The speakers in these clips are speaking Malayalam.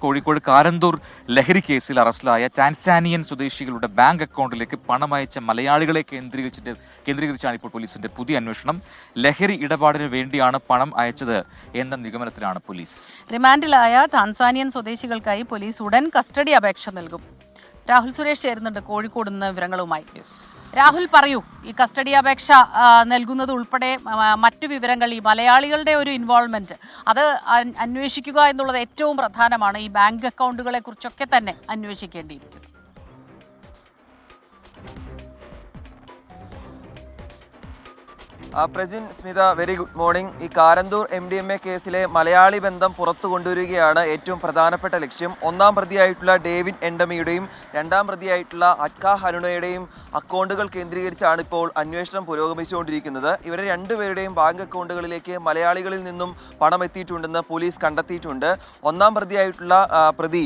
കോഴിക്കോട് കാരന്തൂർ ലഹരി കേസിൽ അറസ്റ്റിലായ ടാൻസാനിയൻ സ്വദേശികളുടെ ബാങ്ക് അക്കൗണ്ടിലേക്ക് പണം അയച്ച മലയാളികളെ കേന്ദ്രീകരിച്ചാണ് ഇപ്പോൾ പോലീസിന്റെ പുതിയ അന്വേഷണം. ലഹരി ഇടപാടിന് വേണ്ടിയാണ് പണം അയച്ചത് എന്ന നിഗമനത്തിലാണ് പോലീസ്. റിമാൻഡിലായ ടാൻസാനിയൻ സ്വദേശികൾക്കായി പോലീസ് ഉടൻ കസ്റ്റഡി അപേക്ഷ നൽകും. രാഹുൽ സുരേഷ് ചേരുന്നുണ്ട് കോഴിക്കോട് നിന്ന് വിവരങ്ങളുമായി. രാഹുൽ, പറയൂ, ഈ കസ്റ്റഡി അപേക്ഷ നൽകുന്നത് ഉൾപ്പെടെ മറ്റു വിവരങ്ങൾ, ഈ മലയാളികളുടെ ഒരു ഇൻവോൾവ്മെന്റ് അത് അന്വേഷിക്കുക എന്നുള്ളത് ഏറ്റവും പ്രധാനമാണ്. ഈ ബാങ്ക് അക്കൗണ്ടുകളെ കുറിച്ചൊക്കെ തന്നെ അന്വേഷിക്കേണ്ടിയിരിക്കുന്നു. Prajin, Smitha, very good morning. ഈ കാരന്തൂർ MDMA കേസിലെ മലയാളി ബന്ധം പുറത്തു കൊണ്ടുവരികയാണ് ഏറ്റവും പ്രധാനപ്പെട്ട ലക്ഷ്യം. ഒന്നാം പ്രതിയായിട്ടുള്ള ഡേവിഡ് എൻഡമിയുടെയും രണ്ടാം പ്രതിയായിട്ടുള്ള അറ്റ്ക ഹനുണയുടെയും അക്കൗണ്ടുകൾ കേന്ദ്രീകരിച്ചാണ് ഇപ്പോൾ അന്വേഷണം പുരോഗമിച്ചുകൊണ്ടിരിക്കുന്നത്. ഇവരെ രണ്ടുപേരുടെയും ബാങ്ക് അക്കൗണ്ടുകളിലേക്ക് മലയാളികളിൽ നിന്നും പണം എത്തിയിട്ടുണ്ടെന്ന് പോലീസ് കണ്ടെത്തിയിട്ടുണ്ട്. ഒന്നാം പ്രതിയായിട്ടുള്ള പ്രതി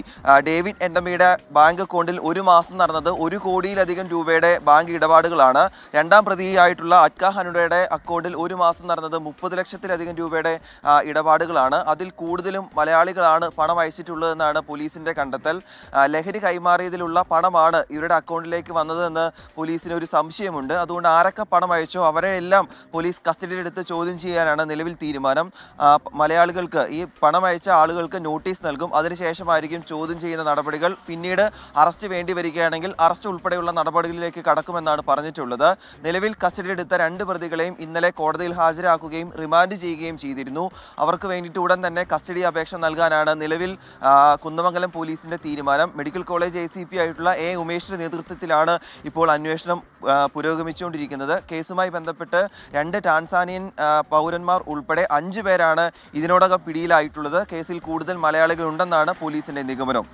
ഡേവിഡ് എൻഡമിയുടെ ബാങ്ക് അക്കൗണ്ടിൽ ഒരു മാസം നടന്നത് 1 കോടിയിലധികം രൂപയുടെ ബാങ്ക് ഇടപാടുകളാണ്. രണ്ടാം പ്രതിയായിട്ടുള്ള അറ്റ്ക ഹനുണയുടെ അക്കൗണ്ടിൽ ഒരു മാസം നടന്നത് 30 ലക്ഷത്തിലധികം രൂപയുടെ ഇടപാടുകളാണ്. അതിൽ കൂടുതലും മലയാളികളാണ് പണം അയച്ചിട്ടുള്ളതെന്നാണ് പോലീസിന്റെ കണ്ടെത്തൽ. ലഹരി കൈമാറിയതിലുള്ള പണമാണ് ഇവരുടെ അക്കൗണ്ടിലേക്ക് വന്നതെന്ന് പോലീസിന് ഒരു സംശയമുണ്ട്. അതുകൊണ്ട് ആരൊക്കെ പണം അയച്ചോ അവരെ എല്ലാം പോലീസ് കസ്റ്റഡിയിലെടുത്ത് ചോദ്യം ചെയ്യാനാണ് നിലവിൽ തീരുമാനം. മലയാളികൾക്ക്, ഈ പണം അയച്ച ആളുകൾക്ക് നോട്ടീസ് നൽകും. അതിനുശേഷമായിരിക്കും ചോദ്യം ചെയ്യുന്ന നടപടികൾ. പിന്നീട് അറസ്റ്റ് വേണ്ടി വരികയാണെങ്കിൽ അറസ്റ്റ് ഉൾപ്പെടെയുള്ള നടപടികളിലേക്ക് കടക്കുമെന്നാണ് പറഞ്ഞിട്ടുള്ളത്. നിലവിൽ കസ്റ്റഡിയിലെടുത്ത 2 പ്രതികളെയും ഇന്നലെ കോടതിയിൽ ഹാജരാക്കുകയും റിമാൻഡ് ചെയ്യുകയും ചെയ്തിരുന്നു. അവർക്ക് വേണ്ടിയിട്ട് ഉടൻ തന്നെ കസ്റ്റഡി അപേക്ഷ നൽകാനാണ് നിലവിൽ കുന്നമംഗലം പോലീസിന്റെ തീരുമാനം. മെഡിക്കൽ കോളേജ് ACP ആയിട്ടുള്ള ഉമേഷിന്റെ നേതൃത്വത്തിലാണ് ഇപ്പോൾ അന്വേഷണം പുരോഗമിച്ചുകൊണ്ടിരിക്കുന്നത്. കേസുമായി ബന്ധപ്പെട്ട് 2 ടാൻസാനിയൻ പൗരന്മാർ ഉൾപ്പെടെ 5 പേരാണ് ഇതിനോടകം പിടിയിലായിട്ടുള്ളത്. കേസിൽ കൂടുതൽ മലയാളികൾ ഉണ്ടെന്നാണ് പോലീസിന്റെ നിഗമനം.